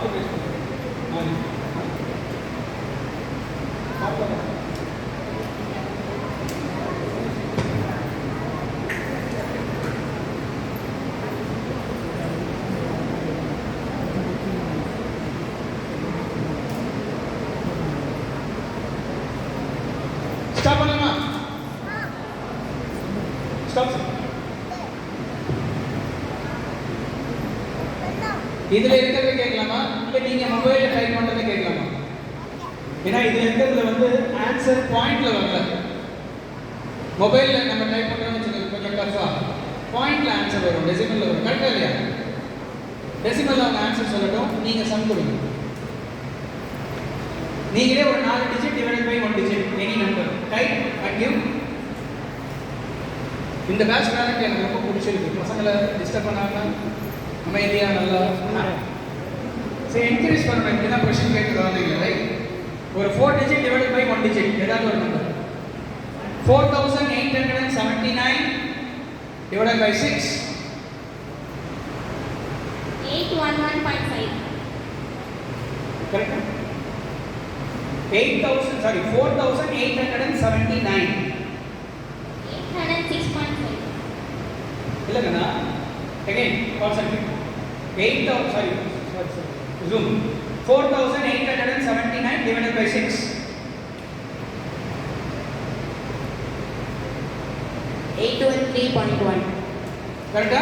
Copy paste பண்ணுங்க. Stop பண்ணலாமா? Stop. இதுல இருக்கிறத கேட்கலாமா இல்ல நீங்க மொபைல்ல டைப் பண்றதை கேட்கலாமா? ஏன்னா இதுல இருக்கிறதுல வந்து ஆன்சர் பாயிண்ட்ல வரல. மொபைல்ல நம்ம டைப் பண்றோம்னு வச்சுக்கோங்க, கொஞ்சம் டஃபா பாயிண்ட்ல ஆன்சர் வரும், டெசிமல்ல வரும். கரெக்டா இல்லையா? டெசிமல்ல அவங்க ஆன்சர் சொல்லட்டும், நீங்க சம் கொடுங்க. நீங்களே ஒரு 4 digit divided by 1 digit any number type and give. இந்த பேட்ச் ப்ராடக்ட் எனக்கு ரொம்ப பிடிச்சிருக்கு. பசங்களை டிஸ்டர்ப் பண்ணாம அமைதியா நல்லா சரி என்கரேஜ் பண்ணணும். இப்படி தான் கொஸ்டின் கேட்டு வந்தீங்க ரைட். ஒரு 4 டிஜிட் டிவைடட் பை 1 டிஜிட் ஏதாவது ஒரு நம்பர். 4879 divided by 6. 811.5. Correct? 4879. 806.5. இல்லைங்கண்ணா again concentrate. 4879 divided by 6. 813.1. Correct?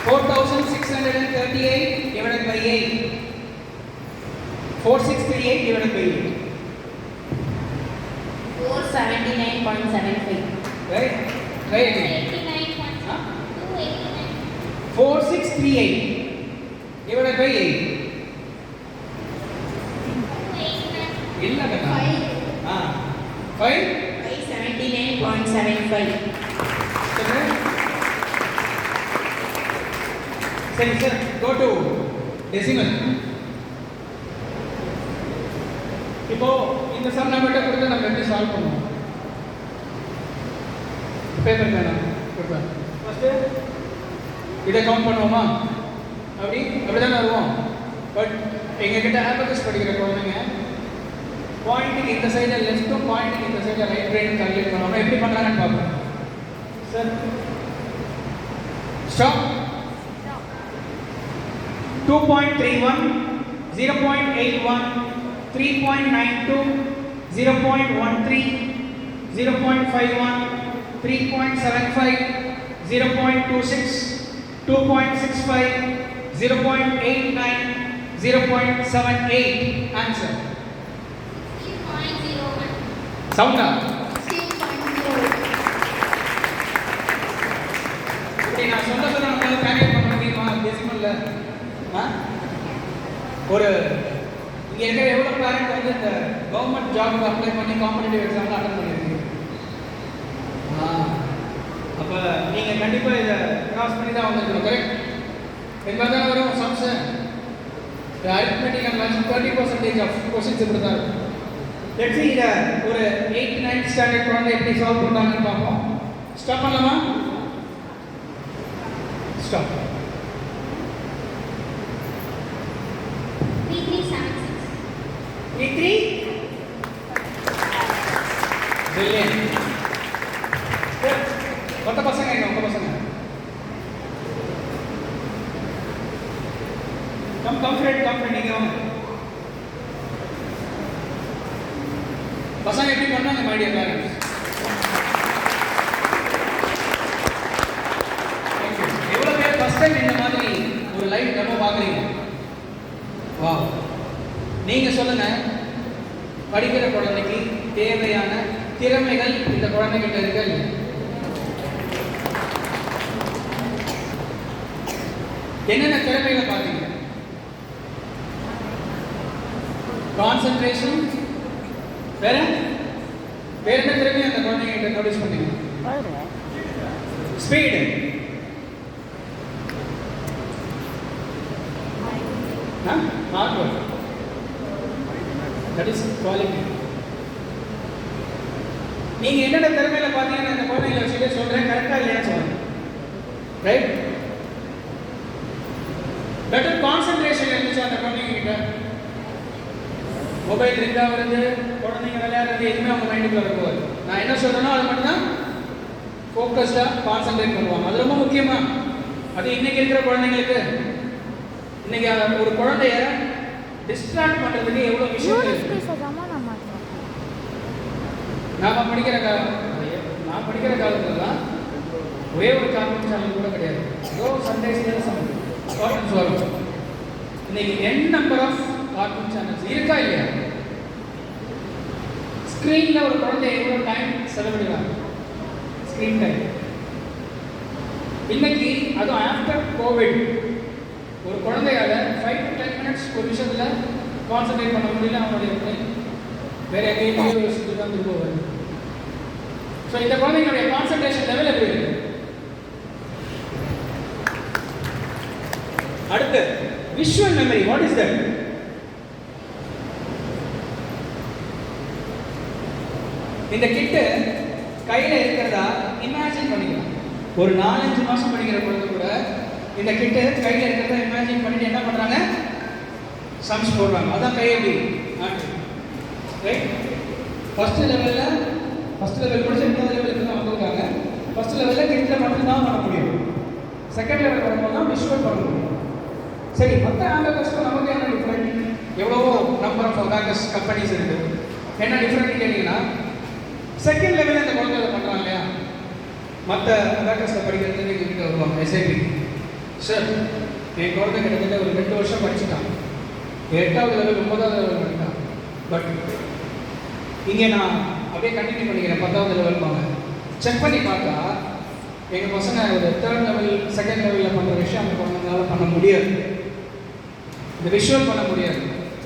4638 divided by 8. 4638 divided by 8. 479.75. Right? Try again. 289. 4638 divided by 8. 289. இல்ல கண்ணா. 5 579.75. சரி சார், go to decimal. இப்போ இந்த சம் நம்பர்ட்ட கொடுத்து நம்ம எப்படி சால்வ் பண்ணுவோம்? பேப்பர் பேனா கொடுப்பேன். ஃபர்ஸ்ட் இதை கவுண்ட் பண்ணுவோமா? அப்படிதான் வருவோம். பட் எங்ககிட்ட ஆபகஸ் படிக்கிற குழந்தைங்க பாயிண்டிங் இந்த சைடு லெஃப்ட்டும் பாயிண்டிங் இந்த சைடு ரைட் பிரெயின் கால்குலேட் பண்ணுவாங்க. எப்படி பண்றாங்கன்னு பார்ப்போம். Sir stop. 2.31, 0.81, 3.92, 0.13, 0.51, 3.75, 0.26, 2.65, 0.89, 0.78. Answer. 16.01. Sound up. 16.01. இப்படி நான் சொல்ல நம்மளால கேல்குலேட் பண்ண முடியுமா டெசிமல்ல? ஒரு இங்க இருக்கிற எவ்வளவு பேரண்ட் வந்து இந்த கவர்மெண்ட் ஜாப்க்கு அப்ளை பண்ணி காம்படிட்டிவ் எக்ஸாம்ல அட்டெண்ட் பண்ணிருக்கீங்க? அப்ப நீங்க கண்டிப்பா இதை கிராஸ் பண்ணி தான் வந்திருக்கணும். கரெக்ட்? எங்க தான் வரும் sums arithmetic and logic 30% of questions இப்படி தான் இருக்கும். லெட்ஸ் see இத ஒரு 8th 9th ஸ்டாண்டர்ட் குழந்தை எப்படி சால்வ் பண்றாங்கன்னு பார்ப்போம். ஸ்டாப் பண்ணலாமா? ஸ்டாப். 3376. 33 brilliant. மொத்த பசங்க எங்க? உங்க பசங்க கம்ஃபர்ட் நீங்க வாங்க. பசங்க எப்படி பண்ணாங்க மை டியர் பேரண்ட்ஸ்? எவ்வளவு பேர் ஃபர்ஸ்ட் டைம் இந்த மாதிரி ஒரு லைவ் டெமோ பார்க்குறீங்க? வாவ். நீங்க சொல்லுங்க, படிக்கிற குழந்தைக்கு தேவையான திறமைகள் இந்த குழந்தைகிட்ட இருக்கு. என்னென்ன திறமைகளை பார்த்தீங்க? கான்சென்ட்ரேஷன், வேற என்ன திறமை அந்த குழந்தைகிட்ட நோட்டீஸ் பண்ணீங்க? Speed, hard work, that is quality. நீங்க என்னென்ன திறமையில பார்த்தீங்கன்னா அந்த குழந்தைகளை வச்சுட்டு சொல்றேன், கரெக்டா இல்லையா சொல்லுங்க. ரைட்? பெட்டர் கான்சென்ட்ரேஷன் இருந்துச்சு அந்த குழந்தைங்க கிட்ட. மொபைல் ரிங்கா வருது, குழந்தைங்க விளையாடுறது எதுவுமே அவங்க மைண்டுக்குள்ள வருவாது. நான் என்ன சொல்றேனோ அது மட்டும் தான் ஃபோக்கஸ்டாக கான்சென்ட்ரேட் பண்ணுவாங்க. அது ரொம்ப முக்கியமா. அது இன்னைக்கு இருக்கிற குழந்தைங்களுக்கு இன்னைக்கு ஒரு குழந்தைய டிஸ்ட்ராக்ட் பண்றதுக்கு எவ்வளவு விஷயம் இருக்கு. நான் படிக்கிற காலத்துலலாம் ஒரே ஒரு கார்ட்டூன் சேனல் கூட கிடையாது. ஏதோ சண்டேஸ்ல கார்ட்டூன்ஸ் வரும். இன்னைக்கு n number of cartoon channels இருக்கா இல்லையா? ஸ்கிரீன்ல ஒரு குழந்தை எவ்வளவு டைம் செலவிடுவாங்க? ஸ்கிரீன் டைம் இன்னைக்கு அதுவும் ஆஃப்டர் கோவிட் ஒரு குழந்தையால 5 to 10 மினிட்ஸ் ஒரு விஷயத்துல கான்சென்ட்ரேட் பண்ண முடியல. அவனுடைய வேற எங்கேயும் யோசிச்சுட்டு தான் திரும்ப வருது. ஸோ இந்த குழந்தைங்களுடைய கான்சென்ட்ரேஷன் லெவல் எப்படி இருக்கு? அடுத்து visual memory. What is that? இந்த கிட்டு கையில இருக்கிறதா இமேஜின் பண்ணிக்கலாம். ஒரு 4-5 மாசம் படிக்கிற குழந்தை கூட இந்த கிட்டு கையில இருக்கிறதா இமேஜின் பண்ணிட்டு என்ன பண்றாங்க? சம்ஸ் போடுறாங்க. அதான் கை எப்படி ரைட். ஃபர்ஸ்ட் லெவல் படிச்சு இன்னொரு லெவலுக்கு தான் வந்திருக்காங்க. ஃபர்ஸ்ட் லெவலில் கிட்டில் மட்டும்தான் பண்ண முடியும். செகண்ட் லெவல் வரும்போது தான் விஷுவல் பண்ண முடியும். சரி, மற்ற ஆம்பேக்கர்ஸ்க்கும் நமக்கு என்ன டிஃப்ரெண்ட்? எவ்வளவோ நம்பர் ஆஃப் அபாக்கஸ் கம்பெனிஸ் இருக்கு. என்ன டிஃப்ரெண்ட் கேட்டீங்கன்னா, செகண்ட் லெவலில் இந்த குழந்தைகளை பண்ணுறாங்க இல்லையா? மற்ற அபாக்கஸில் படிக்கிறதுக்கு எங்ககிட்ட வருவாங்க. எஸ்ஐபி சார், என் குழந்தை கிட்டத்தட்ட ஒரு 2 வருஷம் படிச்சுட்டான். 8வது லெவல் 9வது லெவல் படித்தான். பட் இங்கே நான் அப்படியே கண்டினியூ பண்ணிக்கிறேன். 10வது லெவல் வாங்க செக் பண்ணி பார்த்தா எங்கள் பசங்க ஒரு 3rd லெவல் 2nd லெவலில் பண்ணுற விஷயம் அந்த குழந்தைங்களால பண்ண முடியாது. இந்த விஷுவல் பண்ண முடியாது.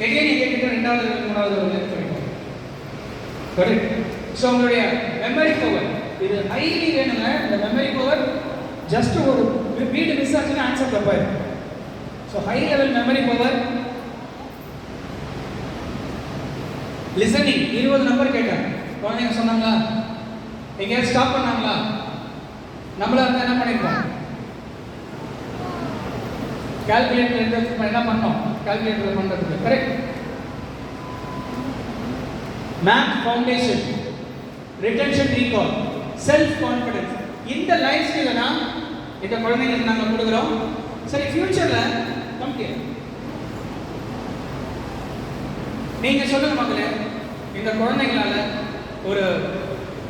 எங்கேயும் நீங்கள் கிட்ட 2வது லெவல் 3வது லெவல் படிப்போம். கரெக்ட். ஸோ உங்களுடைய மெமரி பவர் இது ஹைலி வேணுங்க. இந்த மெமரி பவர் ஜஸ்ட் ஒரு வீடு மிஸ் ஆச்சுன்னா ஆன்சர் தப்பாரு. So high level memory power. Listening 20 number கேட்டேன். குழந்தைங்க சொன்னாங்களா? எங்கேயாவது ஸ்டாப் பண்ணாங்களா? நம்மளா இருந்தால் என்ன பண்ணிருப்போம்? கால்குலேட்டர் எடுத்து என்ன பண்ணோம்? கால்குலேட்டர் பண்ணுறதுக்கு correct. Math foundation, retention, recall, self confidence, இந்த லைஃப் ஸ்கில்லை தான் இந்த குழந்தைங்களுக்கு நாங்கள் கொடுக்குறோம். சரி, ஃபியூச்சரில் கம்ப்ளீட் நீங்கள் சொல்லுங்க மக்களே, இந்த குழந்தைங்களால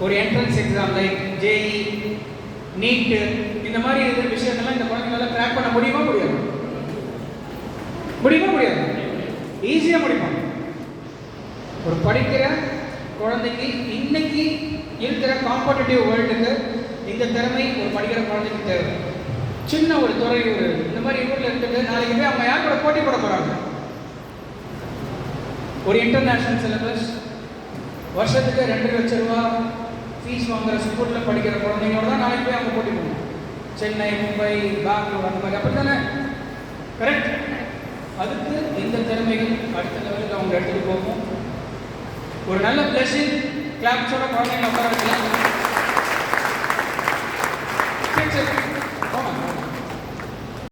ஒரு என்ட்ரன்ஸ் எக்ஸாம் லைக் ஜேஇ, நீட்டு, இந்த மாதிரி இருக்கிற விஷயத்தெல்லாம் இந்த குழந்தைங்களால கிராக் பண்ண முடியுமா? முடியாது. ஈஸியாக முடிப்பாங்க. ஒரு படிக்கிற குழந்தைக்கு இன்னைக்கு இருக்கிற காம்படிட்டிவ் வேர்ல்டுக்கு இந்த திறமை ஒரு படிக்கிற குழந்தைக்கு தேவை. சின்ன ஒரு துறை இந்த மாதிரி ஊரில் இருந்துட்டு நாளைக்கு போய் அவங்க யார் கூட போட்டி போட போகிறாங்க? ஒரு இன்டர்நேஷ்னல் சிலபஸ், வருஷத்துக்கு 2 லட்சம் ரூபா ஃபீஸ் வாங்குற ஸ்கூலில் படிக்கிற குழந்தைங்களோட தான் நாளைக்கு போய் அவங்க போட்டி போடணும். சென்னை, மும்பை, பெங்களூர் அந்த மாதிரி. அப்படி தானே? கரெக்ட். அதுக்கு இந்த திறமைகள் அடுத்த லெவலுக்கு அவங்க எடுத்துகிட்டு போகும். ஒரு நல்ல பிளஸிங் கிளாப்ஸோட குழந்தைங்க உட்கார வைக்கலாம்.